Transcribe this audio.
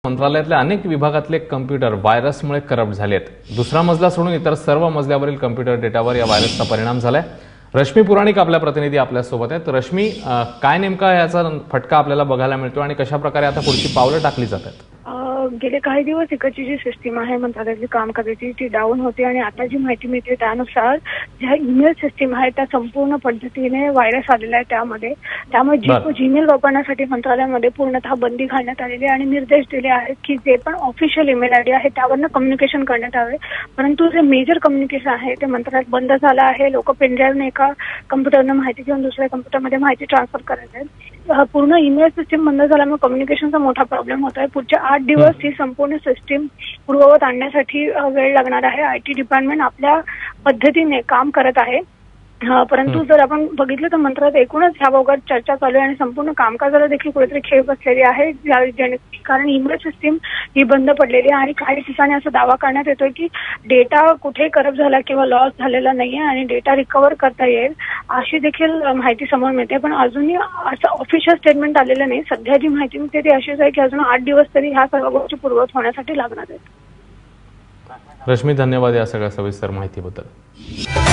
मंत्रालयातल्या अनेक विभागातले कम्प्युटर व्हायरसमुळे करप्ट झालेत। दुसरा मजला सोडून इतर सर्व मजल्यावरील कम्प्युटर डेटावर या व्हायरसचा परिणाम झालाय। रश्मी पुराणिक आपल्या प्रतिनिधी आपल्या सोबत आहेत। रश्मी, काय नेमका याचा फटका आपल्याला बघायला मिळतो आणि कशा प्रकारे आता पुढची पावलं टाकली जातात? गेले काही दिवस इकडची जी सिस्टीम आहे मंत्रालयातली काम करायची ती डाऊन होती आणि आता जी माहिती मिळते त्यानुसार ज्या ईमेल सिस्टीम आहे त्या संपूर्ण पद्धतीने व्हायरस आलेला आहे त्यामुळे जीमेल वापरण्यासाठी मंत्रालयामध्ये पूर्णतः बंदी घालण्यात आलेली आहे आणि निर्देश दिले आहेत की जे पण ऑफिशियल ईमेल आयडी आहे त्यावरनं कम्युनिकेशन करण्यात यावे। परंतु जे मेजर कम्युनिकेशन आहे ते मंत्रालयात बंद झालं आहे। लोक पेनड्राईव्हने एका कम्प्युटरनं माहिती घेऊन दुसऱ्या कम्प्युटरमध्ये माहिती ट्रान्सफर करत आहेत। पूर्ण ईमेल सिस्टीम बंद झाल्यामुळे कम्युनिकेशनचा मोठा प्रॉब्लेम होत आहे। पुढच्या 8 दिवस ही संपूर्ण सिस्टीम पूर्ववत आणण्यासाठी वेळ लागणार आहे। आयटी डिपार्टमेंट आपल्या पद्धतीने काम करत आहे, परंतु जर आपण बघितलं तर मंत्रालयात एकूणच ह्याबाबत चर्चा चालू आहे आणि संपूर्ण कामकाजाला देखील कुठेतरी खेळ बसलेली आहे, कारण ईमेल सिस्टीम ही बंद पडलेली आहे आणि काही ठिकाणी असा दावा करण्यात येतोय की डेटा कुठे करप्ट झाला किंवा लॉस झालेला नाहीये आणि डेटा रिकव्हर करता येईल अशी देखील माहिती समोर मिळते। पण अजूनही असं ऑफिशियल स्टेटमेंट आलेलं नाही। सध्या जी माहिती मिळते ती अशीच आहे की अजून 8 दिवस तरी ह्या सर्व गोष्टी पूर्ववत होण्यासाठी लागणार आहेत। रश्मी, धन्यवाद या सगळ्या सविस्तर माहितीबद्दल।